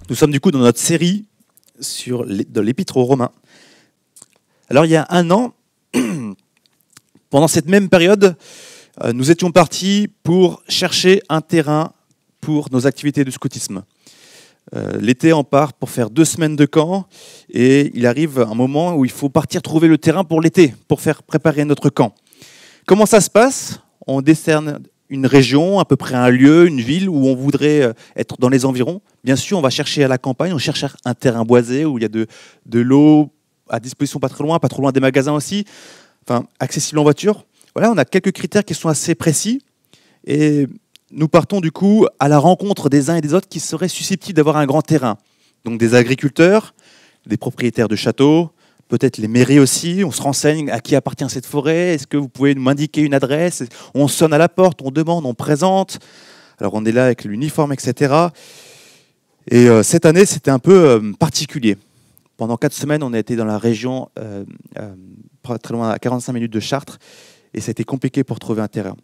Nous sommes du coup dans notre série de l'Épître aux Romains. Alors il y a un an, pendant cette même période, nous étions partis pour chercher un terrain pour nos activités de scoutisme. L'été, on part pour faire 2 semaines de camp et il arrive un moment où il faut partir trouver le terrain pour l'été, pour faire préparer notre camp. Comment ça se passe? On décerne une région, à peu près un lieu, une ville où on voudrait être dans les environs. Bien sûr, on va chercher à la campagne, on cherche un terrain boisé où il y a de l'eau à disposition pas trop loin des magasins aussi, enfin accessible en voiture. Voilà, on a quelques critères qui sont assez précis et nous partons du coup à la rencontre des uns et des autres qui seraient susceptibles d'avoir un grand terrain. Donc des agriculteurs, des propriétaires de châteaux, peut-être les mairies aussi. On se renseigne à qui appartient cette forêt. Est-ce que vous pouvez m'indiquer une adresse? On sonne à la porte, on demande, on présente. Alors on est là avec l'uniforme, etc. Et cette année, c'était un peu particulier. Pendant 4 semaines, on a été dans la région, pas très loin, à 45 minutes de Chartres, et ça a été compliqué pour trouver un terrain.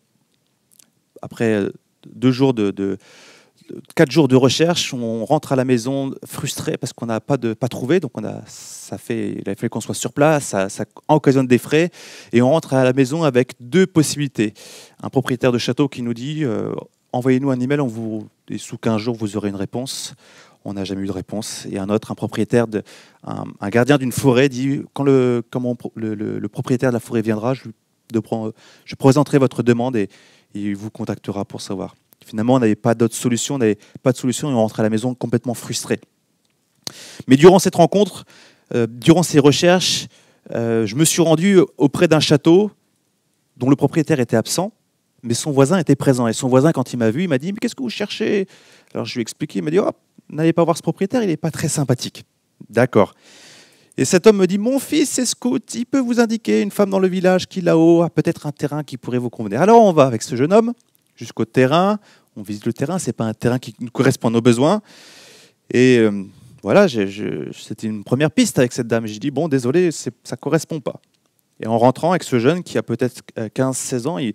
Après 4 jours de recherche, on rentre à la maison frustré parce qu'on n'a pas trouvé, donc il a fallu qu'on soit sur place, ça occasionne des frais, et on rentre à la maison avec 2 possibilités. Un propriétaire de château qui nous dit envoyez-nous un email, et sous 15 jours vous aurez une réponse. On n'a jamais eu de réponse. Et un propriétaire, un gardien d'une forêt dit quand le propriétaire de la forêt viendra, je présenterai votre demande et il vous contactera pour savoir. Finalement, on n'avait pas d'autre solution, et on rentrait à la maison complètement frustré. Mais durant cette rencontre, durant ces recherches, je me suis rendu auprès d'un château dont le propriétaire était absent, mais son voisin était présent. Et son voisin, quand il m'a vu, il m'a dit « Mais qu'est-ce que vous cherchez ?» Alors je lui ai expliqué, il m'a dit « Oh, n'allez pas voir ce propriétaire, il n'est pas très sympathique. » D'accord. Et cet homme me dit « Mon fils est scout, il peut vous indiquer une femme dans le village qui là-haut a peut-être un terrain qui pourrait vous convenir. » Alors on va avec ce jeune homme jusqu'au terrain, on visite le terrain, ce n'est pas un terrain qui nous correspond à nos besoins. Et voilà, c'était une première piste avec cette dame. J'ai dit, bon, désolé, ça ne correspond pas. Et en rentrant avec ce jeune qui a peut-être 15-16 ans, il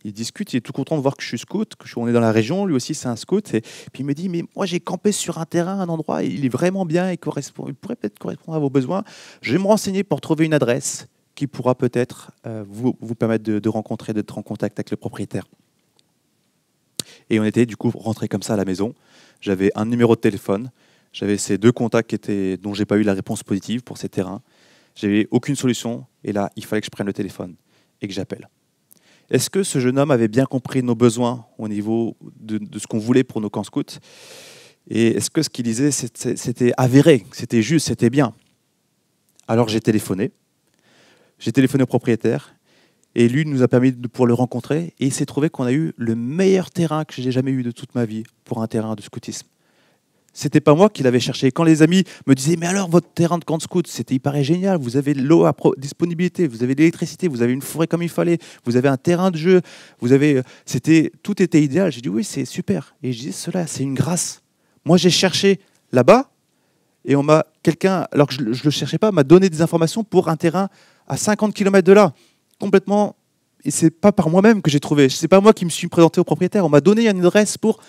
discute, il est tout content de voir que je suis scout, on est dans la région, lui aussi c'est un scout. Et puis il me dit, mais moi j'ai campé sur un terrain, un endroit, il est vraiment bien, il pourrait peut-être correspondre à vos besoins. Je vais me renseigner pour trouver une adresse qui pourra peut-être vous permettre de rencontrer, d'être en contact avec le propriétaire. Et on était du coup rentrés comme ça à la maison. J'avais un numéro de téléphone, j'avais ces 2 contacts dont j'ai pas eu la réponse positive pour ces terrains. J'avais aucune solution et là, il fallait que je prenne le téléphone et que j'appelle. Est-ce que ce jeune homme avait bien compris nos besoins au niveau de ce qu'on voulait pour nos camps scouts? Et est-ce que ce qu'il disait, c'était avéré, c'était juste, c'était bien? Alors j'ai téléphoné au propriétaire. Et lui nous a permis de pouvoir le rencontrer. Et il s'est trouvé qu'on a eu le meilleur terrain que j'ai jamais eu de toute ma vie pour un terrain de scoutisme. C'était pas moi qui l'avais cherché. Quand les amis me disaient « Mais alors, votre terrain de camp de scout, il paraît génial. Vous avez l'eau à disponibilité, vous avez de l'électricité, vous avez une forêt comme il fallait, vous avez un terrain de jeu, tout était idéal. » J'ai dit « Oui, c'est super. » Et je dis « Cela, c'est une grâce. Moi, j'ai cherché là-bas et quelqu'un, alors que je ne le cherchais pas, m'a donné des informations pour un terrain à 50 km de là. Complètement, et c'est pas par moi-même que j'ai trouvé. C'est pas moi qui me suis présenté au propriétaire. On m'a donné une adresse pour.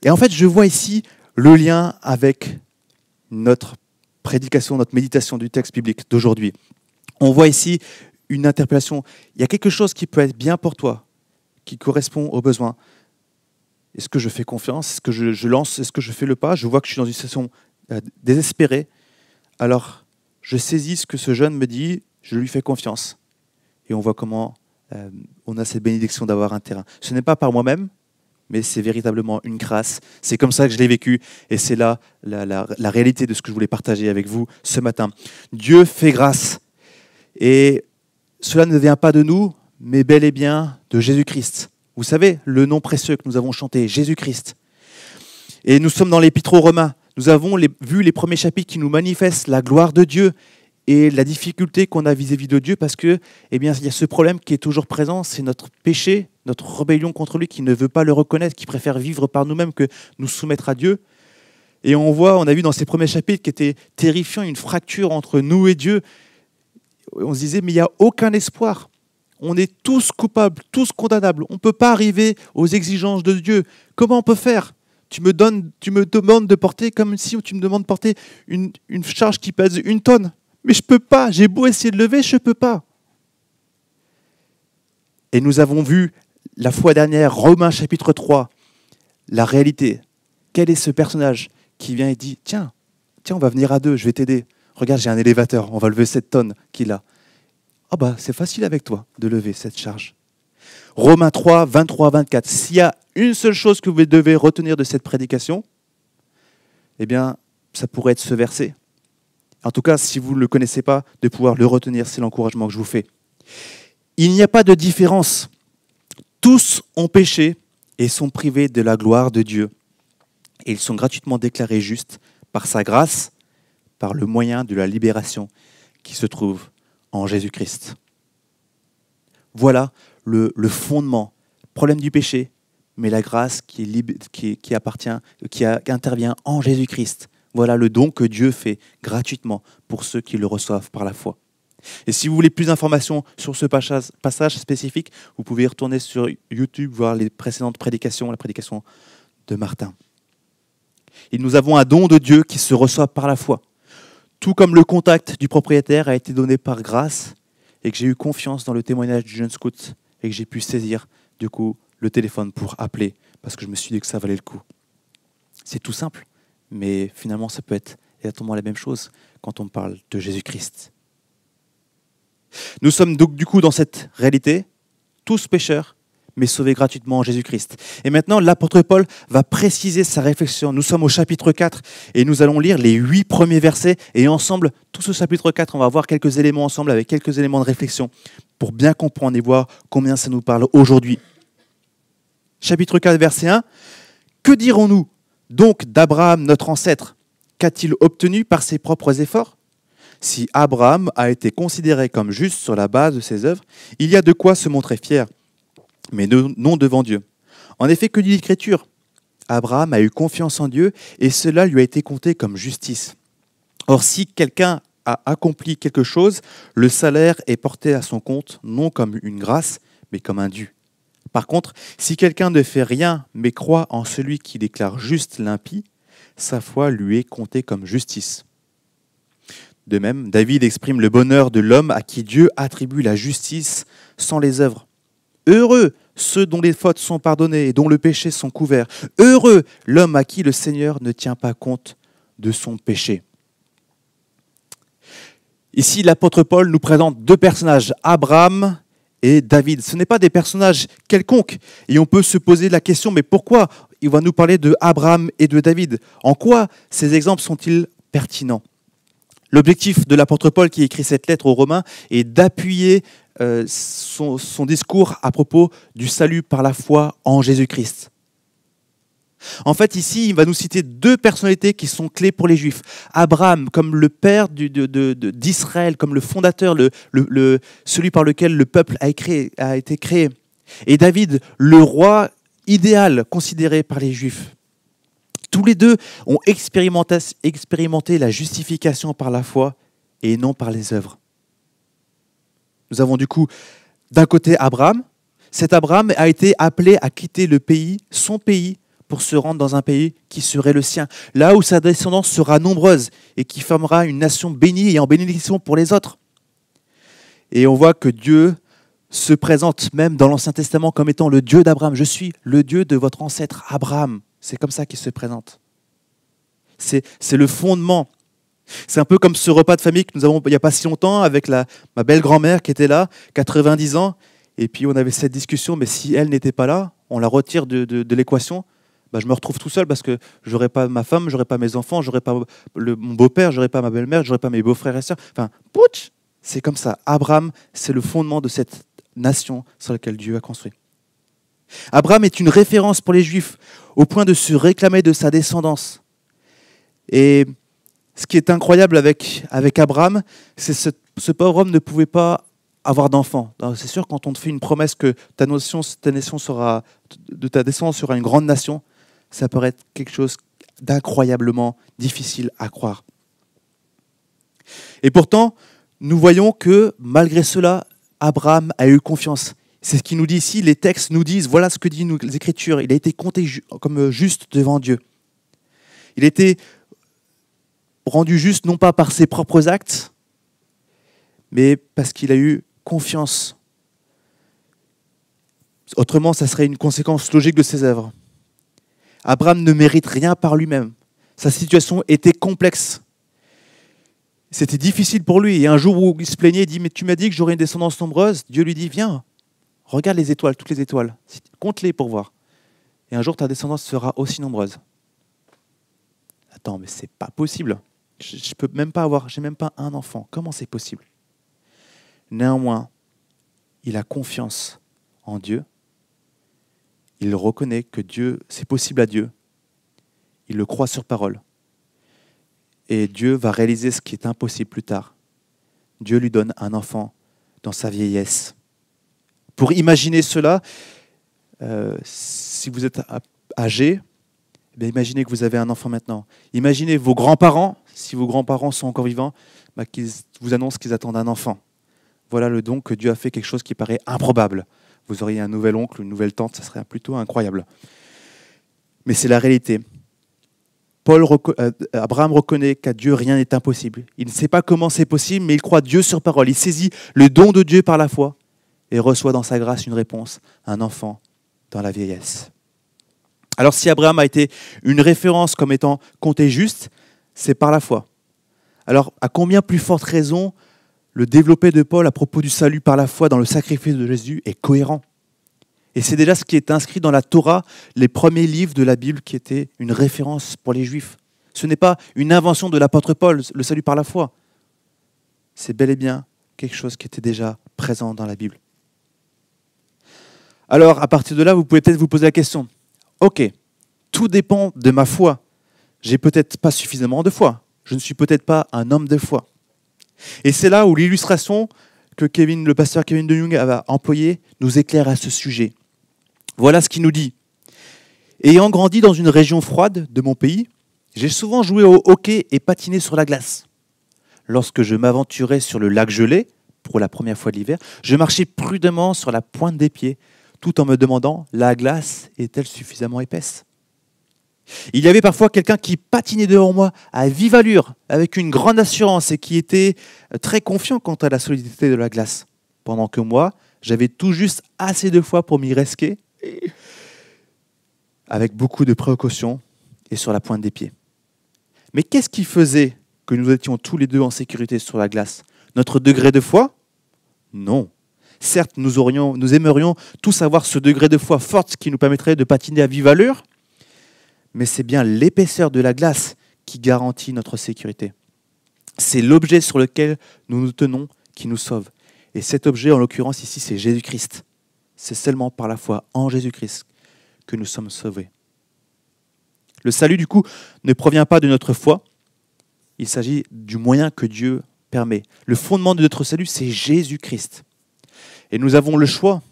Et en fait, je vois ici le lien avec notre prédication, notre méditation du texte biblique d'aujourd'hui. On voit ici une interpellation. Il y a quelque chose qui peut être bien pour toi, qui correspond aux besoins. Est-ce que je fais confiance? Est-ce que je lance? Est-ce que je fais le pas? Je vois que je suis dans une situation désespérée. Alors, je saisis ce que ce jeune me dit. Je lui fais confiance. Et on voit comment on a cette bénédiction d'avoir un terrain. Ce n'est pas par moi-même, mais c'est véritablement une grâce. C'est comme ça que je l'ai vécu. Et c'est là la réalité de ce que je voulais partager avec vous ce matin. Dieu fait grâce. Et cela ne vient pas de nous, mais bel et bien de Jésus-Christ. Vous savez, le nom précieux que nous avons chanté, Jésus-Christ. Et nous sommes dans l'Épître aux Romains. Nous avons vu les premiers chapitres qui nous manifestent la gloire de Dieu et la difficulté qu'on a vis-à-vis de Dieu, parce que, il y a ce problème qui est toujours présent, c'est notre péché, notre rébellion contre lui, qui ne veut pas le reconnaître, qui préfère vivre par nous-mêmes que nous soumettre à Dieu. Et on a vu dans ces premiers chapitres qui étaient terrifiants, une fracture entre nous et Dieu. On se disait, mais il n'y a aucun espoir. On est tous coupables, tous condamnables. On ne peut pas arriver aux exigences de Dieu. Comment on peut faire tu me demandes de porter comme si tu me demandes de porter une charge qui pèse 1 tonne. Mais je ne peux pas, j'ai beau essayer de lever, je ne peux pas. Et nous avons vu la fois dernière, Romains chapitre 3, la réalité. Quel est ce personnage qui vient et dit, tiens, on va venir à 2, je vais t'aider. Regarde, j'ai un élévateur, on va lever 7 tonnes qu'il a. Ah bah, c'est facile avec toi de lever cette charge. Romains 3, 23 à 24. S'il y a une seule chose que vous devez retenir de cette prédication, eh bien, ça pourrait être ce verset. En tout cas, si vous ne le connaissez pas, de pouvoir le retenir, c'est l'encouragement que je vous fais. Il n'y a pas de différence. Tous ont péché et sont privés de la gloire de Dieu. Et ils sont gratuitement déclarés justes par sa grâce, par le moyen de la libération qui se trouve en Jésus-Christ. Voilà le fondement, problème du péché, mais la grâce qui intervient en Jésus-Christ. Voilà le don que Dieu fait gratuitement pour ceux qui le reçoivent par la foi. Et si vous voulez plus d'informations sur ce passage spécifique, vous pouvez retourner sur YouTube, voir les précédentes prédications, la prédication de Martin. Et nous avons un don de Dieu qui se reçoit par la foi. Tout comme le contact du propriétaire a été donné par grâce et que j'ai eu confiance dans le témoignage du jeune scout et que j'ai pu saisir du coup le téléphone pour appeler parce que je me suis dit que ça valait le coup. C'est tout simple, mais finalement ça peut être exactement la même chose quand on parle de Jésus-Christ. Nous sommes donc du coup dans cette réalité, tous pécheurs, mais sauvés gratuitement en Jésus-Christ. Et maintenant, l'apôtre Paul va préciser sa réflexion. Nous sommes au chapitre 4 et nous allons lire les 8 premiers versets. Et ensemble, tout ce chapitre 4, on va voir quelques éléments ensemble avec quelques éléments de réflexion pour bien comprendre et voir combien ça nous parle aujourd'hui. Chapitre 4, verset 1. Que dirons-nous donc d'Abraham, notre ancêtre? Qu'a-t-il obtenu par ses propres efforts? Si Abraham a été considéré comme juste sur la base de ses œuvres, il y a de quoi se montrer fier, mais non devant Dieu. En effet, que dit l'Écriture? Abraham a eu confiance en Dieu et cela lui a été compté comme justice. Or, si quelqu'un a accompli quelque chose, le salaire est porté à son compte, non comme une grâce, mais comme un dû. Par contre, si quelqu'un ne fait rien, mais croit en celui qui déclare juste l'impie, sa foi lui est comptée comme justice. De même, David exprime le bonheur de l'homme à qui Dieu attribue la justice sans les œuvres. Heureux ceux dont les fautes sont pardonnées et dont le péché sont couverts. Heureux l'homme à qui le Seigneur ne tient pas compte de son péché. Ici, l'apôtre Paul nous présente 2 personnages, Abraham et David. Ce n'est pas des personnages quelconques. Et on peut se poser la question, mais pourquoi il va nous parler de Abraham et de David? En quoi ces exemples sont-ils pertinents? L'objectif de l'apôtre Paul qui écrit cette lettre aux Romains est d'appuyer son discours à propos du salut par la foi en Jésus-Christ. En fait, ici, il va nous citer 2 personnalités qui sont clés pour les Juifs. Abraham, comme le père d'Israël, comme le fondateur, celui par lequel le peuple a été créé. Et David, le roi idéal considéré par les Juifs. Tous les 2 ont expérimenté la justification par la foi et non par les œuvres. Nous avons du coup, d'un côté, Abraham. Cet Abraham a été appelé à quitter le pays, son pays, pour se rendre dans un pays qui serait le sien, là où sa descendance sera nombreuse et qui formera une nation bénie et en bénédiction pour les autres. Et on voit que Dieu se présente même dans l'Ancien Testament comme étant le Dieu d'Abraham. Je suis le Dieu de votre ancêtre Abraham. C'est comme ça qu'il se présente. C'est le fondement. C'est un peu comme ce repas de famille que nous avons il n'y a pas si longtemps avec ma belle-grand-mère qui était là, 90 ans. Et puis on avait cette discussion, mais si elle n'était pas là, on la retire de l'équation. Bah, je me retrouve tout seul parce que je n'aurai pas ma femme, je n'aurai pas mes enfants, je n'aurai pas mon beau-père, je n'aurai pas ma belle-mère, je n'aurai pas mes beaux-frères et sœurs. Enfin, pouch, c'est comme ça. Abraham, c'est le fondement de cette nation sur laquelle Dieu a construit. Abraham est une référence pour les Juifs au point de se réclamer de sa descendance. Et ce qui est incroyable avec Abraham, c'est que ce pauvre homme ne pouvait pas avoir d'enfants. C'est sûr, quand on te fait une promesse que ta descendance sera une grande nation, ça peut être quelque chose d'incroyablement difficile à croire. Et pourtant, nous voyons que malgré cela, Abraham a eu confiance. C'est ce qu'il nous dit ici, les textes nous disent, voilà ce que disent les Écritures, il a été compté comme juste devant Dieu. Il a été rendu juste non pas par ses propres actes, mais parce qu'il a eu confiance. Autrement, ça serait une conséquence logique de ses œuvres. Abraham ne mérite rien par lui-même. Sa situation était complexe. C'était difficile pour lui. Et un jour où il se plaignait, il dit « Mais tu m'as dit que j'aurais une descendance nombreuse ?» Dieu lui dit « Viens, regarde les étoiles, toutes les étoiles. Compte-les pour voir. Et un jour, ta descendance sera aussi nombreuse. » Attends, mais c'est pas possible. Je peux même pas avoir, j'ai même pas un enfant. Comment c'est possible? Néanmoins, il a confiance en Dieu. Il reconnaît que Dieu, c'est possible à Dieu. Il le croit sur parole. Et Dieu va réaliser ce qui est impossible plus tard. Dieu lui donne un enfant dans sa vieillesse. Pour imaginer cela, si vous êtes âgé, eh bien, imaginez que vous avez un enfant maintenant. Imaginez vos grands-parents, si vos grands-parents sont encore vivants, qu'ils vous annoncent qu'ils attendent un enfant. Voilà le don que Dieu a fait, quelque chose qui paraît improbable. Vous auriez un nouvel oncle, une nouvelle tante, ça serait plutôt incroyable. Mais c'est la réalité. Abraham reconnaît qu'à Dieu, rien n'est impossible. Il ne sait pas comment c'est possible, mais il croit Dieu sur parole. Il saisit le don de Dieu par la foi et reçoit dans sa grâce une réponse, un enfant dans la vieillesse. Alors si Abraham a été une référence comme étant compté juste, c'est par la foi. Alors à combien plus forte raison le développé de Paul à propos du salut par la foi dans le sacrifice de Jésus est cohérent. Et c'est déjà ce qui est inscrit dans la Torah, les premiers livres de la Bible qui étaient une référence pour les Juifs. Ce n'est pas une invention de l'apôtre Paul, le salut par la foi. C'est bel et bien quelque chose qui était déjà présent dans la Bible. Alors, à partir de là, vous pouvez peut-être vous poser la question. Ok, tout dépend de ma foi. J'ai peut-être pas suffisamment de foi. Je ne suis peut-être pas un homme de foi. Et c'est là où l'illustration que le pasteur Kevin De Jong a employée nous éclaire à ce sujet. Voilà ce qu'il nous dit. Ayant grandi dans une région froide de mon pays, j'ai souvent joué au hockey et patiné sur la glace. Lorsque je m'aventurais sur le lac gelé, pour la première fois de l'hiver, je marchais prudemment sur la pointe des pieds, tout en me demandant, la glace est-elle suffisamment épaisse ? Il y avait parfois quelqu'un qui patinait devant moi à vive allure, avec une grande assurance et qui était très confiant quant à la solidité de la glace. Pendant que moi, j'avais tout juste assez de foi pour m'y risquer, avec beaucoup de précautions et sur la pointe des pieds. Mais qu'est-ce qui faisait que nous étions tous les deux en sécurité sur la glace ? Notre degré de foi ? Non. Certes, nous aimerions tous avoir ce degré de foi forte qui nous permettrait de patiner à vive allure, mais c'est bien l'épaisseur de la glace qui garantit notre sécurité. C'est l'objet sur lequel nous nous tenons qui nous sauve. Et cet objet, en l'occurrence ici, c'est Jésus-Christ. C'est seulement par la foi en Jésus-Christ que nous sommes sauvés. Le salut, du coup, ne provient pas de notre foi. Il s'agit du moyen que Dieu permet. Le fondement de notre salut, c'est Jésus-Christ. Et nous avons le choix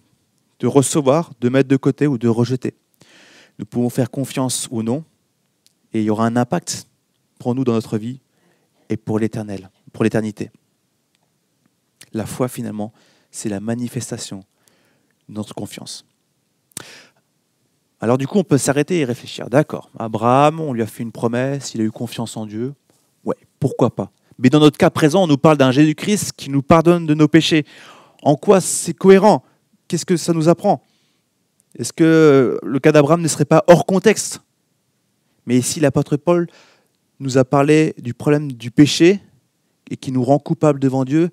de recevoir, de mettre de côté ou de rejeter. Nous pouvons faire confiance ou non, et il y aura un impact pour nous dans notre vie et pour l'éternel, pour l'éternité. La foi, finalement, c'est la manifestation de notre confiance. Alors du coup, on peut s'arrêter et réfléchir. D'accord, Abraham, on lui a fait une promesse, il a eu confiance en Dieu. Ouais, pourquoi pas ? Mais dans notre cas présent, on nous parle d'un Jésus-Christ qui nous pardonne de nos péchés. En quoi c'est cohérent ? Qu'est-ce que ça nous apprend ? Est-ce que le cas d'Abraham ne serait pas hors contexte ? Mais ici, l'apôtre Paul nous a parlé du problème du péché et qui nous rend coupables devant Dieu.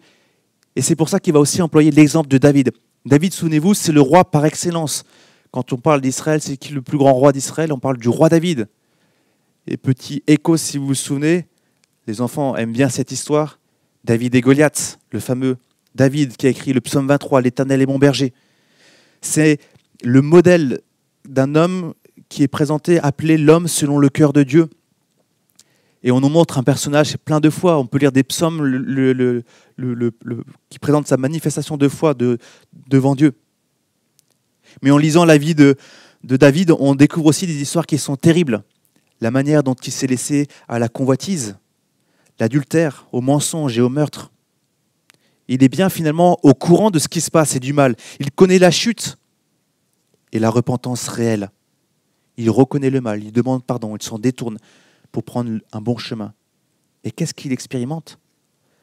Et c'est pour ça qu'il va aussi employer l'exemple de David. David, souvenez-vous, c'est le roi par excellence. Quand on parle d'Israël, c'est qui le plus grand roi d'Israël ? On parle du roi David. Et petit écho, si vous vous souvenez, les enfants aiment bien cette histoire. David et Goliath, le fameux David qui a écrit le psaume 23, « L'Éternel est mon berger ». C'est le modèle d'un homme qui est présenté, appelé l'homme selon le cœur de Dieu. Et on nous montre un personnage plein de foi. On peut lire des psaumes qui présentent sa manifestation de foi devant Dieu. Mais en lisant la vie de David, on découvre aussi des histoires qui sont terribles. La manière dont il s'est laissé à la convoitise, l'adultère, au mensonge et au meurtre. Il est bien finalement au courant de ce qui se passe et du mal. Il connaît la chute et la repentance réelle. Il reconnaît le mal, il demande pardon, il s'en détourne pour prendre un bon chemin. Et qu'est-ce qu'il expérimente?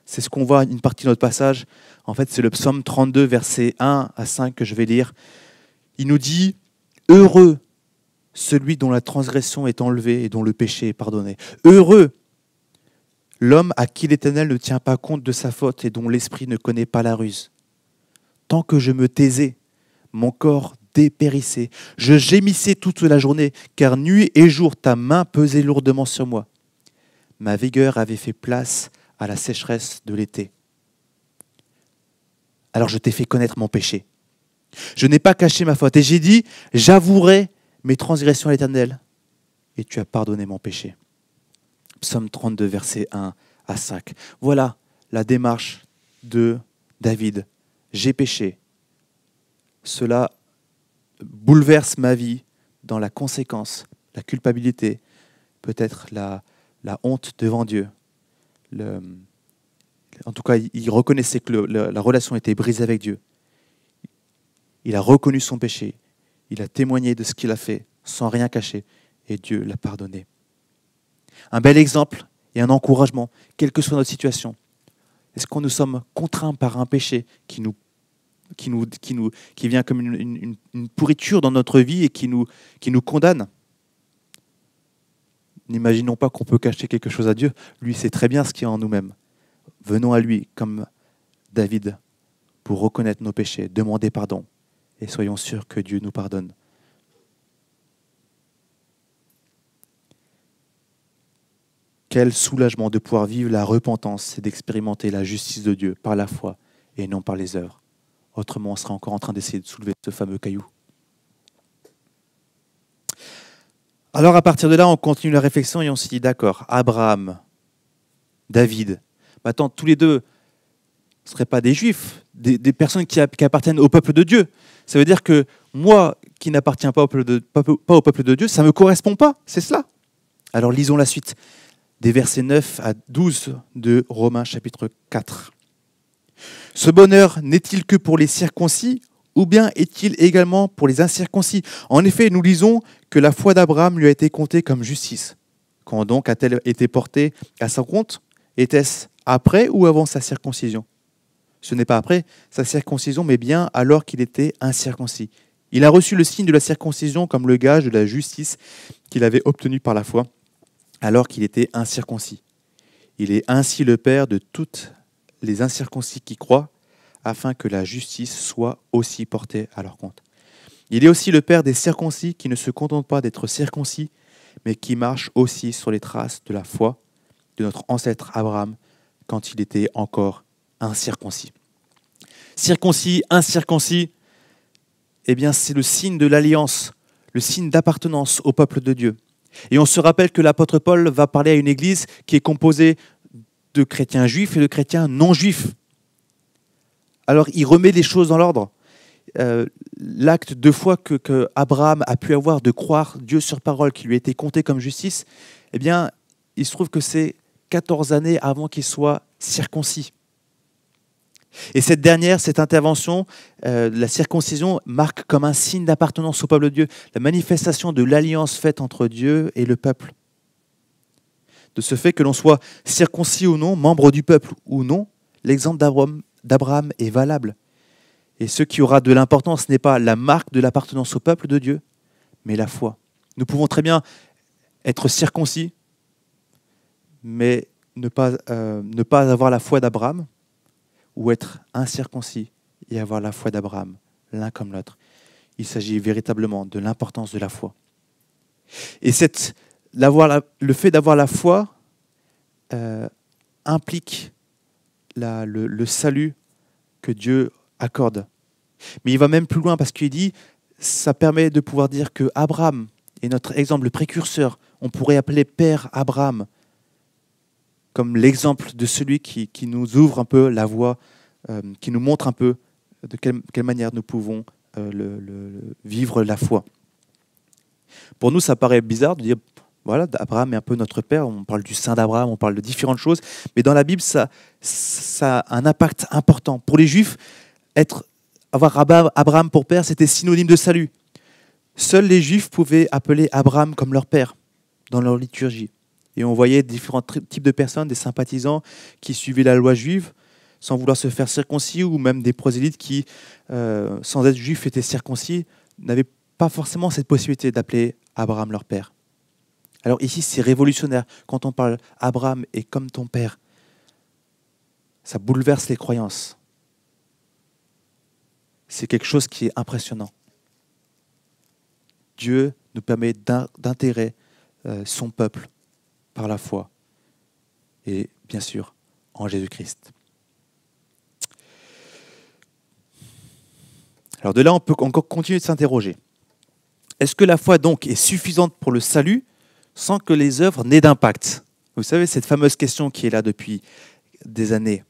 C'est ce qu'on voit une partie de notre passage. En fait, c'est le psaume 32, versets 1 à 5 que je vais lire. Il nous dit « Heureux celui dont la transgression est enlevée et dont le péché est pardonné. Heureux l'homme à qui l'Éternel ne tient pas compte de sa faute et dont l'esprit ne connaît pas la ruse. Tant que je me taisais, mon corps dépérissait. Je gémissais toute la journée, car nuit et jour, ta main pesait lourdement sur moi. Ma vigueur avait fait place à la sécheresse de l'été. Alors je t'ai fait connaître mon péché. Je n'ai pas caché ma faute. Et j'ai dit, j'avouerai mes transgressions à l'Éternel. Et tu as pardonné mon péché. » Psaume 32, versets 1 à 5. Voilà la démarche de David. J'ai péché. Cela bouleverse ma vie dans la conséquence, la culpabilité, peut-être la honte devant Dieu. En tout cas, il reconnaissait que la relation était brisée avec Dieu. Il a reconnu son péché. Il a témoigné de ce qu'il a fait sans rien cacher. Et Dieu l'a pardonné. Un bel exemple et un encouragement, quelle que soit notre situation. Est-ce que nous sommes contraints par un péché qui vient comme une pourriture dans notre vie et qui nous condamne? N'imaginons pas qu'on peut cacher quelque chose à Dieu. Lui sait très bien ce qu'il y a en nous-mêmes. Venons à lui, comme David, pour reconnaître nos péchés, demander pardon, et soyons sûrs que Dieu nous pardonne. Quel soulagement de pouvoir vivre la repentance et d'expérimenter la justice de Dieu par la foi et non par les œuvres. Autrement, on sera encore en train d'essayer de soulever ce fameux caillou. Alors à partir de là, on continue la réflexion et on se dit, d'accord, Abraham, David, maintenant tous les deux ne seraient pas des juifs, des personnes qui appartiennent au peuple de Dieu. Ça veut dire que moi, qui n'appartiens pas au peuple de Dieu, ça ne me correspond pas, c'est cela. Alors lisons la suite, des versets 9 à 12 de Romains chapitre 4. « Ce bonheur n'est-il que pour les circoncis, ou bien est-il également pour les incirconcis? En effet, nous lisons que la foi d'Abraham lui a été comptée comme justice. Quand donc a-t-elle été portée à son compte? Était-ce après ou avant sa circoncision? Ce n'est pas après sa circoncision, mais bien alors qu'il était incirconcis. Il a reçu le signe de la circoncision comme le gage de la justice qu'il avait obtenue par la foi, alors qu'il était incirconcis. Il est ainsi le père de toutes les incirconcis qui croient, afin que la justice soit aussi portée à leur compte. Il est aussi le père des circoncis qui ne se contentent pas d'être circoncis, mais qui marchent aussi sur les traces de la foi de notre ancêtre Abraham quand il était encore incirconcis. Circoncis, incirconcis, eh bien c'est le signe de l'alliance, le signe d'appartenance au peuple de Dieu. Et on se rappelle que l'apôtre Paul va parler à une église qui est composée de chrétiens juifs et de chrétiens non juifs. Alors il remet les choses dans l'ordre. L'acte de foi que Abraham a pu avoir de croire Dieu sur parole qui lui a été compté comme justice, eh bien il se trouve que c'est 14 années avant qu'il soit circoncis. Et cette intervention, la circoncision, marque comme un signe d'appartenance au peuple de Dieu, la manifestation de l'alliance faite entre Dieu et le peuple. De ce fait que l'on soit circoncis ou non, membre du peuple ou non, l'exemple d'Abraham est valable. Et ce qui aura de l'importance n'est pas la marque de l'appartenance au peuple de Dieu, mais la foi. Nous pouvons très bien être circoncis, mais ne pas avoir la foi d'Abraham, ou être incirconcis et avoir la foi d'Abraham, l'un comme l'autre. Il s'agit véritablement de l'importance de la foi. Et le fait d'avoir la foi implique le salut que Dieu accorde. Mais il va même plus loin parce qu'il dit, ça permet de pouvoir dire que Abraham est notre exemple, le précurseur. On pourrait appeler Père Abraham, comme l'exemple de celui qui nous ouvre un peu la voie, qui nous montre un peu de quelle manière nous pouvons vivre la foi. Pour nous, ça paraît bizarre de dire, Voilà, Abraham est un peu notre père. On parle du sein d'Abraham, on parle de différentes choses. Mais dans la Bible, ça a un impact important. Pour les Juifs, avoir Abraham pour père, c'était synonyme de salut. Seuls les Juifs pouvaient appeler Abraham comme leur père dans leur liturgie. Et on voyait différents types de personnes, des sympathisants qui suivaient la loi juive sans vouloir se faire circoncis, ou même des prosélytes qui, sans être juifs, étaient circoncis, n'avaient pas forcément cette possibilité d'appeler Abraham leur père. Alors ici, c'est révolutionnaire. Quand on parle Abraham est comme ton père, ça bouleverse les croyances. C'est quelque chose qui est impressionnant. Dieu nous permet d'intégrer son peuple par la foi et bien sûr en Jésus-Christ. Alors de là, on peut encore continuer de s'interroger. Est-ce que la foi donc est suffisante pour le salut sans que les œuvres n'aient d'impact? Vous savez, cette fameuse question qui est là depuis des années,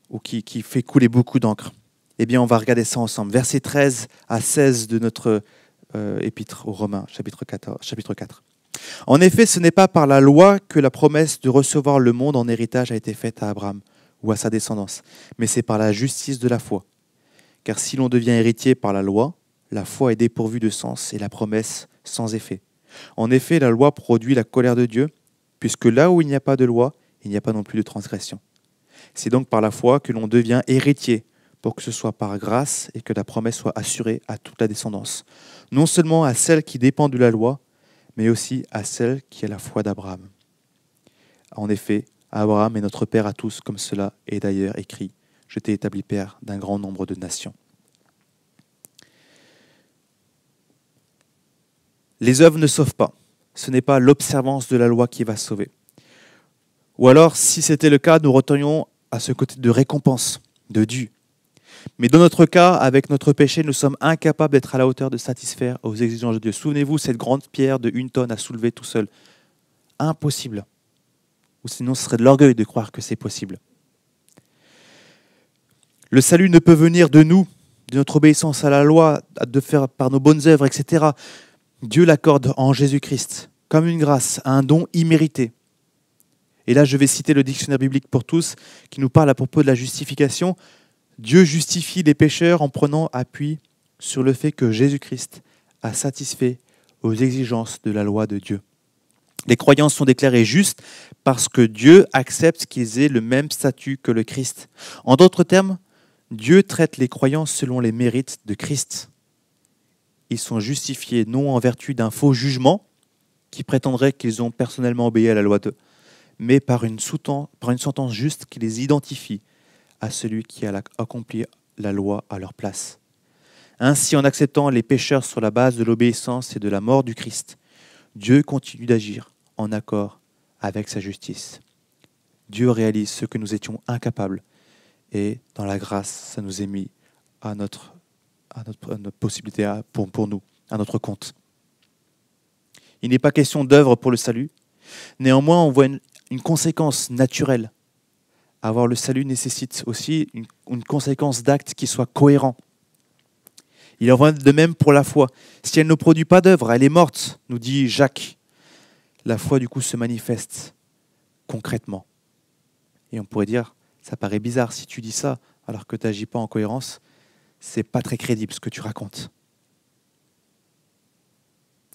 ou qui fait couler beaucoup d'encre. Eh bien, on va regarder ça ensemble. Versets 13 à 16 de notre épître aux Romains, chapitre 4. En effet, ce n'est pas par la loi que la promesse de recevoir le monde en héritage a été faite à Abraham ou à sa descendance, mais c'est par la justice de la foi. Car si l'on devient héritier par la loi, la foi est dépourvue de sens et la promesse sans effet. En effet, la loi produit la colère de Dieu, puisque là où il n'y a pas de loi, il n'y a pas non plus de transgression. C'est donc par la foi que l'on devient héritier, pour que ce soit par grâce et que la promesse soit assurée à toute la descendance, non seulement à celle qui dépend de la loi, mais aussi à celle qui est la foi d'Abraham. En effet, Abraham est notre père à tous, comme cela est d'ailleurs écrit. Je t'ai établi père d'un grand nombre de nations. Les œuvres ne sauvent pas. Ce n'est pas l'observance de la loi qui va sauver. Ou alors, si c'était le cas, nous retournions à ce côté de récompense, de dû. Mais dans notre cas, avec notre péché, nous sommes incapables d'être à la hauteur de satisfaire aux exigences de Dieu. Souvenez-vous, cette grande pierre de 1 tonne à soulever tout seul. Impossible. Ou sinon, ce serait de l'orgueil de croire que c'est possible. Le salut ne peut venir de nous, de notre obéissance à la loi, de faire par nos bonnes œuvres, etc. Dieu l'accorde en Jésus-Christ, comme une grâce, un don immérité. Et là, je vais citer le dictionnaire biblique pour tous, qui nous parle à propos de la justification. Dieu justifie les pécheurs en prenant appui sur le fait que Jésus-Christ a satisfait aux exigences de la loi de Dieu. Les croyants sont déclarés justes parce que Dieu accepte qu'ils aient le même statut que le Christ. En d'autres termes, Dieu traite les croyants selon les mérites de Christ. Ils sont justifiés non en vertu d'un faux jugement qui prétendrait qu'ils ont personnellement obéi à la loi de Dieu, mais par une sentence juste qui les identifie à celui qui a accompli la loi à leur place. Ainsi, en acceptant les pécheurs sur la base de l'obéissance et de la mort du Christ, Dieu continue d'agir en accord avec sa justice. Dieu réalise ce que nous étions incapables, et dans la grâce, ça nous est mis à notre possibilité pour nous, à notre compte. Il n'est pas question d'œuvre pour le salut. Néanmoins, on voit une conséquence naturelle. Avoir le salut nécessite aussi une conséquence d'actes qui soient cohérents. Il en va de même pour la foi. Si elle ne produit pas d'œuvre, elle est morte, nous dit Jacques. La foi, du coup, se manifeste concrètement. Et on pourrait dire, ça paraît bizarre si tu dis ça, alors que tu n'agis pas en cohérence, c'est pas très crédible ce que tu racontes.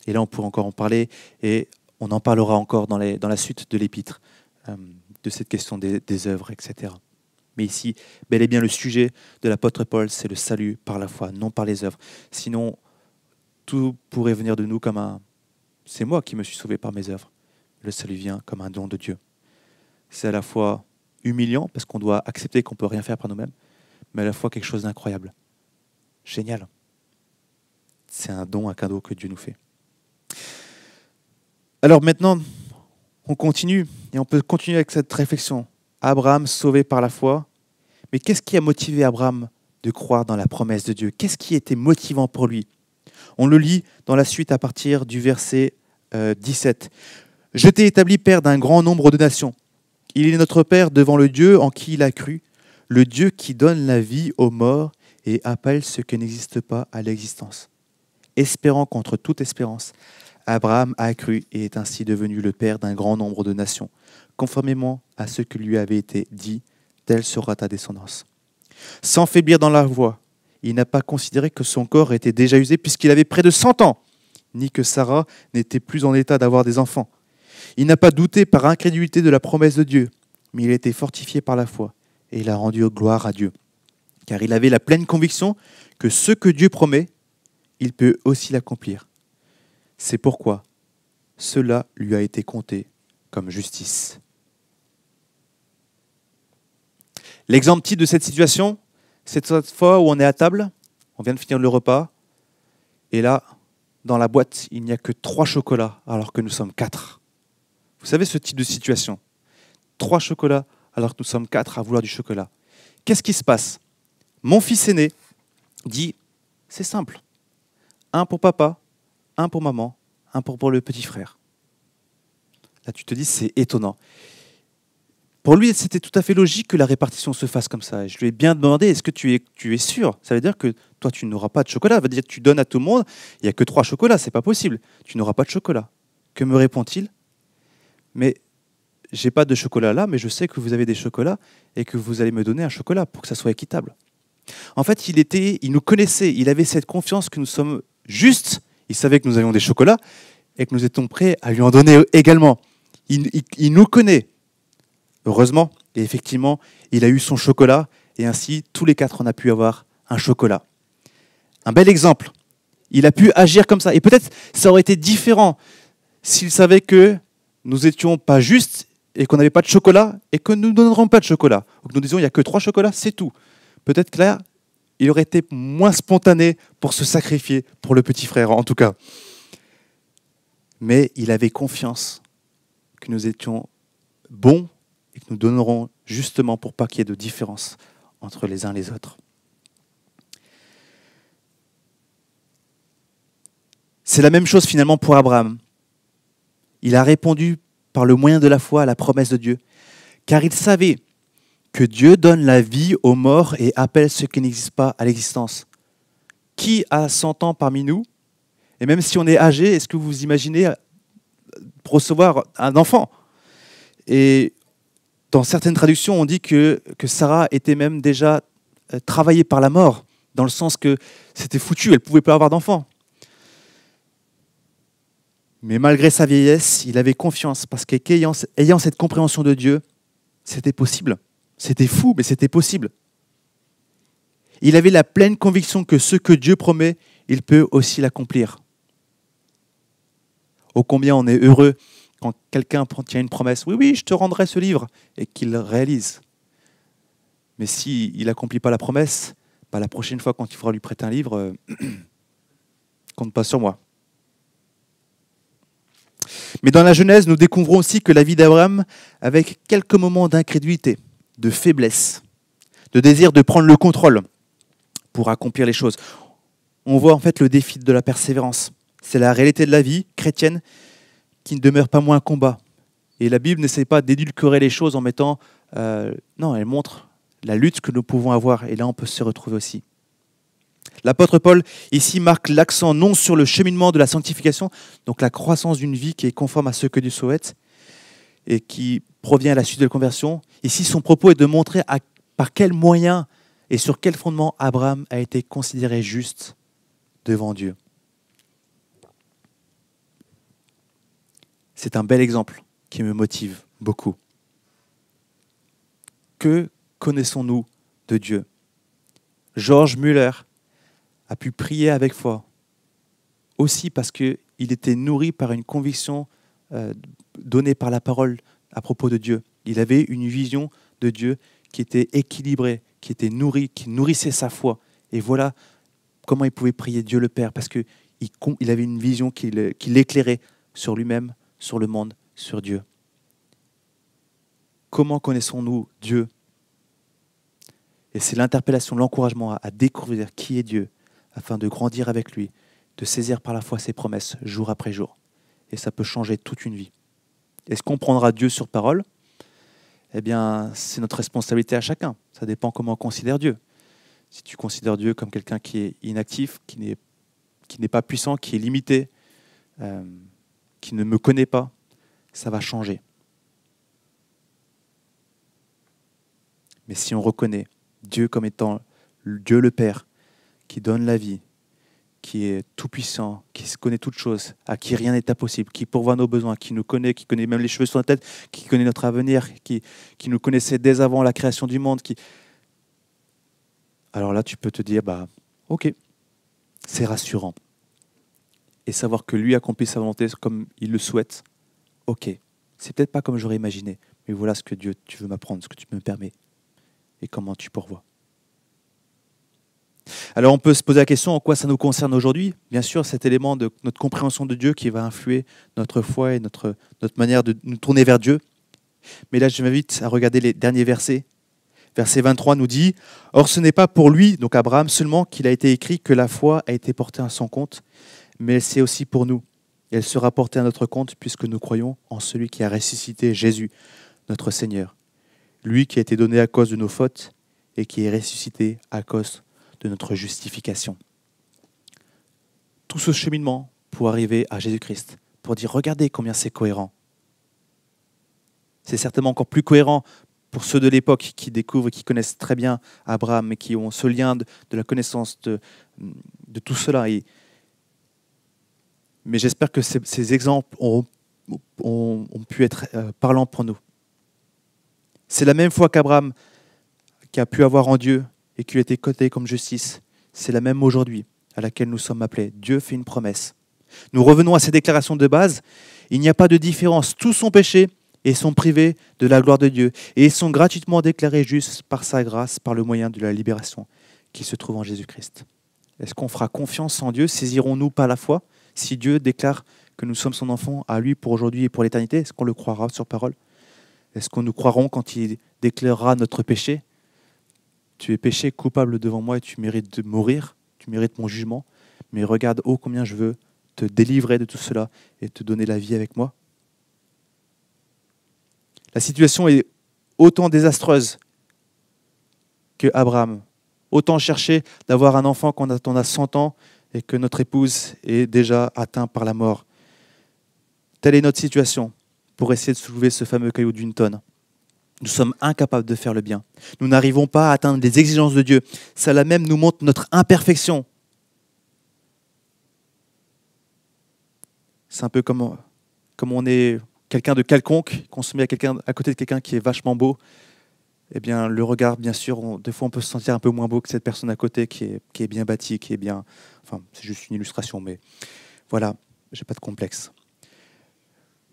Et là, on pourrait encore en parler, et on en parlera encore dans la suite de l'épître, de cette question des œuvres, etc. Mais ici, bel et bien, le sujet de l'apôtre Paul, c'est le salut par la foi, non par les œuvres. Sinon, tout pourrait venir de nous comme un « c'est moi qui me suis sauvé par mes œuvres ». Le salut vient comme un don de Dieu. C'est à la fois humiliant, parce qu'on doit accepter qu'on ne peut rien faire par nous-mêmes, mais à la fois quelque chose d'incroyable. Génial. C'est un don, un cadeau que Dieu nous fait. Alors maintenant, on continue, et on peut continuer avec cette réflexion. Abraham sauvé par la foi, mais qu'est-ce qui a motivé Abraham de croire dans la promesse de Dieu? Qu'est-ce qui était motivant pour lui? On le lit dans la suite à partir du verset 17. « Je t'ai établi père d'un grand nombre de nations. Il est notre Père devant le Dieu en qui il a cru, le Dieu qui donne la vie aux morts et appelle ce qui n'existe pas à l'existence, espérant contre toute espérance Abraham a cru et est ainsi devenu le père d'un grand nombre de nations. Conformément à ce que lui avait été dit, telle sera ta descendance. Sans faiblir dans la voie, il n'a pas considéré que son corps était déjà usé puisqu'il avait près de 100 ans, ni que Sarah n'était plus en état d'avoir des enfants. Il n'a pas douté par incrédulité de la promesse de Dieu, mais il a été fortifié par la foi et il a rendu gloire à Dieu. Car il avait la pleine conviction que ce que Dieu promet, il peut aussi l'accomplir. C'est pourquoi cela lui a été compté comme justice. L'exemple type de cette situation, c'est cette fois où on est à table, on vient de finir le repas, et là, dans la boîte, il n'y a que 3 chocolats, alors que nous sommes 4. Vous savez ce type de situation? 3 chocolats, alors que nous sommes 4 à vouloir du chocolat. Qu'est-ce qui se passe? Mon fils aîné dit, c'est simple, 1 pour papa, 1 pour maman, 1 pour le petit frère. Là, tu te dis, c'est étonnant. Pour lui, c'était tout à fait logique que la répartition se fasse comme ça. Et je lui ai bien demandé, est-ce que tu es sûr? Ça veut dire que toi, tu n'auras pas de chocolat. Ça veut dire que tu donnes à tout le monde, il n'y a que 3 chocolats, c'est pas possible. Tu n'auras pas de chocolat. Que me répond-il? Mais j'ai pas de chocolat là, mais je sais que vous avez des chocolats et que vous allez me donner un chocolat pour que ça soit équitable. En fait, il nous connaissait, il avait cette confiance que nous sommes justes. Il savait que nous avions des chocolats et que nous étions prêts à lui en donner également. Il nous connaît. Heureusement, et effectivement, il a eu son chocolat, et ainsi, tous les 4, on a pu avoir un chocolat. Un bel exemple. Il a pu agir comme ça. Et peut-être ça aurait été différent s'il savait que nous n'étions pas justes, et qu'on n'avait pas de chocolat, et que nous ne donnerons pas de chocolat. Ou que nous disions, il n'y a que 3 chocolats, c'est tout. Peut-être que là, il aurait été moins spontané pour se sacrifier pour le petit frère, en tout cas. Mais il avait confiance que nous étions bons, et que nous donnerons justement pour pas qu'il y ait de différence entre les uns et les autres. C'est la même chose finalement pour Abraham. Il a répondu par le moyen de la foi à la promesse de Dieu, car il savait que Dieu donne la vie aux morts et appelle ceux qui n'existent pas à l'existence. Qui a 100 ans parmi nous? Et même si on est âgé, est-ce que vous imaginez recevoir un enfant? Et dans certaines traductions, on dit que Sarah était même déjà travaillée par la mort, dans le sens que c'était foutu, elle ne pouvait pas avoir d'enfant. Mais malgré sa vieillesse, il avait confiance, parce qu'ayant cette compréhension de Dieu, c'était possible. C'était fou, mais c'était possible. Il avait la pleine conviction que ce que Dieu promet, il peut aussi l'accomplir. Ô combien on est heureux quand quelqu'un tient une promesse, oui, je te rendrai ce livre, et qu'il le réalise. Mais s'il n'accomplit pas la promesse, la prochaine fois quand il faudra lui prêter un livre, compte pas sur moi. Mais dans la Genèse, nous découvrons aussi que la vie d'Abraham, avec quelques moments d'incrédulité, de faiblesse, de désir de prendre le contrôle pour accomplir les choses, on voit en fait le défi de la persévérance. C'est la réalité de la vie chrétienne qui ne demeure pas moins un combat. Et la Bible n'essaie pas d'édulcorer les choses en mettant... non, elle montre la lutte que nous pouvons avoir. Et là, on peut se retrouver aussi. L'apôtre Paul, ici, marque l'accent non sur le cheminement de la sanctification, donc la croissance d'une vie qui est conforme à ce que Dieu souhaite et qui provient à la suite de la conversion. Ici, son propos est de montrer par quels moyens et sur quel fondement Abraham a été considéré juste devant Dieu. C'est un bel exemple qui me motive beaucoup. Que connaissons-nous de Dieu? George Muller a pu prier avec foi, aussi parce qu'il était nourri par une conviction donnée par la parole à propos de Dieu. Il avait une vision de Dieu qui était équilibrée, qui était nourrie, qui nourrissait sa foi. Et voilà comment il pouvait prier Dieu le Père, parce qu'il avait une vision qui l'éclairait sur lui-même, sur le monde, sur Dieu. Comment connaissons-nous Dieu? Et c'est l'interpellation, l'encouragement à découvrir qui est Dieu, afin de grandir avec lui, de saisir par la foi ses promesses jour après jour. Et ça peut changer toute une vie. Est-ce qu'on prendra Dieu sur parole? Eh bien, c'est notre responsabilité à chacun. Ça dépend comment on considère Dieu. Si tu considères Dieu comme quelqu'un qui est inactif, qui n'est pas puissant, qui est limité, qui ne me connaît pas, ça va changer. Mais si on reconnaît Dieu comme étant Dieu le Père, qui donne la vie, qui est tout-puissant, qui connaît toutes choses, à qui rien n'est impossible, qui pourvoit nos besoins, qui nous connaît, qui connaît même les cheveux sur la tête, qui connaît notre avenir, qui nous connaissait dès avant la création du monde. Alors là, tu peux te dire, ok, c'est rassurant. Et savoir que lui accomplit sa volonté comme il le souhaite, ok, c'est peut-être pas comme j'aurais imaginé, mais voilà ce que Dieu, tu veux m'apprendre, ce que tu me permets, et comment tu pourvois. Alors on peut se poser la question en quoi ça nous concerne aujourd'hui. Bien sûr, cet élément de notre compréhension de Dieu qui va influer notre foi et notre manière de nous tourner vers Dieu. Mais là, je m'invite à regarder les derniers versets. Verset 23 nous dit « Or ce n'est pas pour lui, donc Abraham seulement, qu'il a été écrit que la foi a été portée à son compte, mais c'est aussi pour nous. Et elle sera portée à notre compte puisque nous croyons en celui qui a ressuscité Jésus, notre Seigneur. Lui qui a été donné à cause de nos fautes et qui est ressuscité à cause de notre justification. » Tout ce cheminement pour arriver à Jésus-Christ, pour dire regardez combien c'est cohérent. C'est certainement encore plus cohérent pour ceux de l'époque qui découvrent, qui connaissent très bien Abraham et qui ont ce lien de la connaissance de tout cela. Mais j'espère que ces exemples ont pu être parlants pour nous. C'est la même foi qu'Abraham qui a pu avoir en Dieu et qui a été coté comme justice. C'est la même aujourd'hui à laquelle nous sommes appelés. Dieu fait une promesse. Nous revenons à ces déclarations de base. Il n'y a pas de différence. Tous sont péchés et sont privés de la gloire de Dieu. Et ils sont gratuitement déclarés justes par sa grâce, par le moyen de la libération qui se trouve en Jésus-Christ. Est-ce qu'on fera confiance en Dieu? Saisirons-nous par la foi? Si Dieu déclare que nous sommes son enfant à lui pour aujourd'hui et pour l'éternité, est-ce qu'on le croira sur parole? Est-ce qu'on nous croirons quand il déclarera notre péché? Tu es péché, coupable devant moi et tu mérites de mourir, tu mérites mon jugement, mais regarde, oh combien je veux te délivrer de tout cela et te donner la vie avec moi. La situation est autant désastreuse que Abraham. Autant chercher d'avoir un enfant quand on a 100 ans et que notre épouse est déjà atteinte par la mort. Telle est notre situation pour essayer de soulever ce fameux caillou d'une tonne. Nous sommes incapables de faire le bien. Nous n'arrivons pas à atteindre les exigences de Dieu. Cela même nous montre notre imperfection. C'est un peu comme on est quelqu'un de quelconque, qu'on se met à côté de quelqu'un qui est vachement beau. Eh bien, le regard, bien sûr, des fois on peut se sentir un peu moins beau que cette personne à côté qui est bien bâtie, qui est bien... Enfin, c'est juste une illustration, mais voilà, j'ai pas de complexe.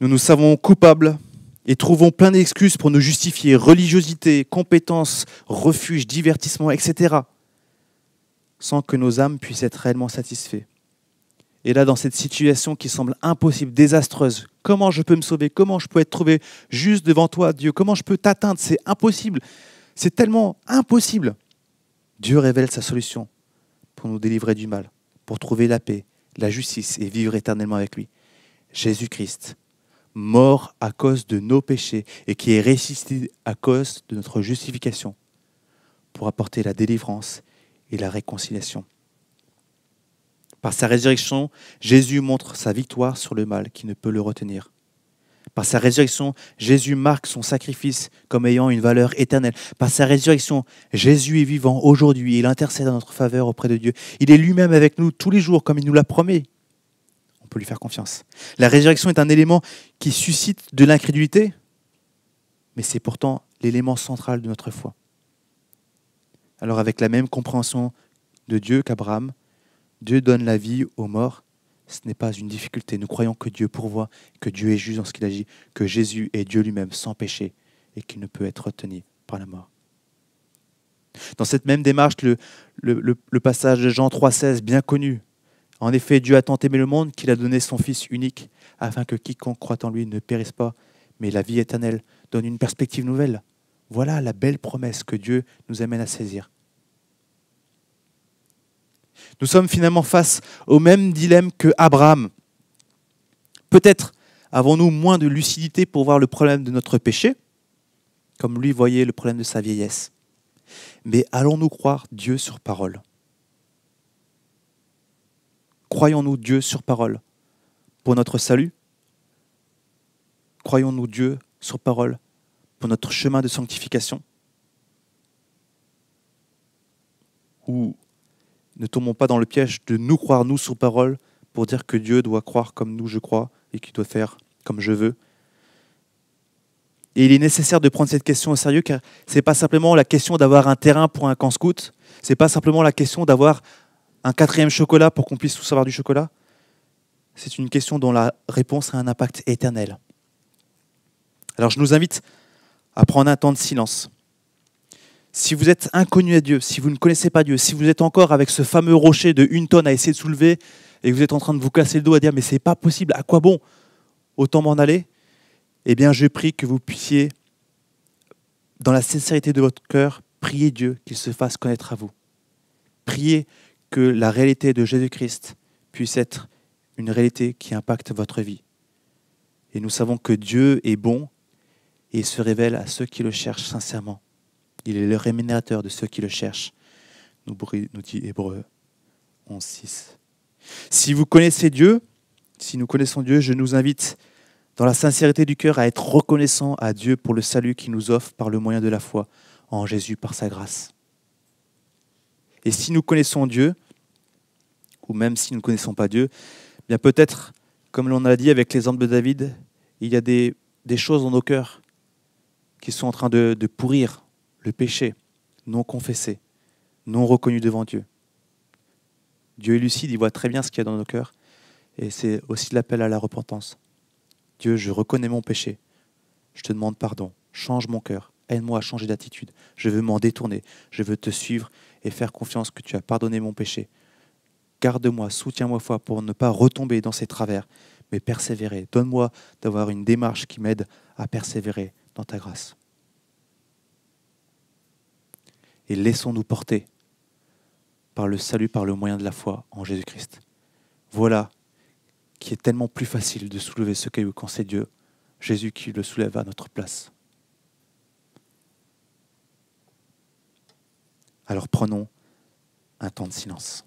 Nous nous savons coupables et trouvons plein d'excuses pour nous justifier, religiosité, compétences, refuge, divertissement, etc., sans que nos âmes puissent être réellement satisfaites. Et là, dans cette situation qui semble impossible, désastreuse, comment je peux me sauver? Comment je peux être trouvé juste devant toi, Dieu? Comment je peux t'atteindre? C'est impossible. C'est tellement impossible. Dieu révèle sa solution pour nous délivrer du mal, pour trouver la paix, la justice et vivre éternellement avec lui. Jésus-Christ, mort à cause de nos péchés et qui est ressuscité à cause de notre justification pour apporter la délivrance et la réconciliation. Par sa résurrection, Jésus montre sa victoire sur le mal qui ne peut le retenir. Par sa résurrection, Jésus marque son sacrifice comme ayant une valeur éternelle. Par sa résurrection, Jésus est vivant aujourd'hui. Il intercède en notre faveur auprès de Dieu. Il est lui-même avec nous tous les jours comme il nous l'a promis. On peut lui faire confiance. La résurrection est un élément qui suscite de l'incrédulité, mais c'est pourtant l'élément central de notre foi. Alors avec la même compréhension de Dieu qu'Abraham, Dieu donne la vie aux morts. Ce n'est pas une difficulté. Nous croyons que Dieu pourvoit, que Dieu est juste dans ce qu'il agit, que Jésus est Dieu lui-même sans péché et qu'il ne peut être retenu par la mort. Dans cette même démarche, le passage de Jean 3,16, bien connu. En effet, Dieu a tant aimé le monde qu'il a donné son Fils unique afin que quiconque croit en lui ne périsse pas, mais la vie éternelle donne une perspective nouvelle. Voilà la belle promesse que Dieu nous amène à saisir. Nous sommes finalement face au même dilemme que Abraham. Peut-être avons-nous moins de lucidité pour voir le problème de notre péché, comme lui voyait le problème de sa vieillesse. Mais allons-nous croire Dieu sur parole? Croyons-nous Dieu sur parole pour notre salut, croyons-nous Dieu sur parole pour notre chemin de sanctification? Ou ne tombons pas dans le piège de nous croire, nous, sur parole, pour dire que Dieu doit croire comme nous, je crois, et qu'il doit faire comme je veux? Et il est nécessaire de prendre cette question au sérieux, car ce n'est pas simplement la question d'avoir un terrain pour un camp scout, ce n'est pas simplement la question d'avoir un 4e chocolat pour qu'on puisse tous avoir du chocolat. C'est une question dont la réponse a un impact éternel. Alors je nous invite à prendre un temps de silence. Si vous êtes inconnu à Dieu, si vous ne connaissez pas Dieu, si vous êtes encore avec ce fameux rocher de 1 tonne à essayer de soulever et que vous êtes en train de vous casser le dos à dire « mais c'est pas possible, à quoi bon? Autant m'en aller ?» Eh bien, je prie que vous puissiez, dans la sincérité de votre cœur, prier Dieu qu'il se fasse connaître à vous. Priez que la réalité de Jésus-Christ puisse être une réalité qui impacte votre vie. Et nous savons que Dieu est bon et il se révèle à ceux qui le cherchent sincèrement. Il est le rémunérateur de ceux qui le cherchent, nous dit Hébreux 11:6. Si vous connaissez Dieu, si nous connaissons Dieu, je nous invite dans la sincérité du cœur à être reconnaissant à Dieu pour le salut qu'il nous offre par le moyen de la foi en Jésus par sa grâce. Et si nous connaissons Dieu, ou même si nous ne connaissons pas Dieu, bien peut-être, comme l'on a dit avec l'exemple de David, il y a des choses dans nos cœurs qui sont en train de pourrir le péché, non confessé, non reconnu devant Dieu. Dieu est lucide, il voit très bien ce qu'il y a dans nos cœurs, et c'est aussi l'appel à la repentance. Dieu, je reconnais mon péché, je te demande pardon, change mon cœur, aide-moi à changer d'attitude, je veux m'en détourner, je veux te suivre et faire confiance que tu as pardonné mon péché. Garde-moi, soutiens-moi foi pour ne pas retomber dans ces travers, mais persévérer. Donne-moi d'avoir une démarche qui m'aide à persévérer dans ta grâce. Et laissons-nous porter par le salut, par le moyen de la foi en Jésus-Christ. Voilà qui est tellement plus facile de soulever ce caillou quand c'est Dieu, Jésus qui le soulève à notre place. Alors prenons un temps de silence.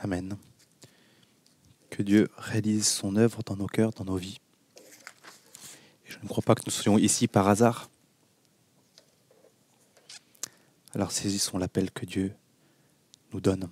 Amen. Que Dieu réalise son œuvre dans nos cœurs, dans nos vies. Et je ne crois pas que nous soyons ici par hasard. Alors saisissons l'appel que Dieu nous donne.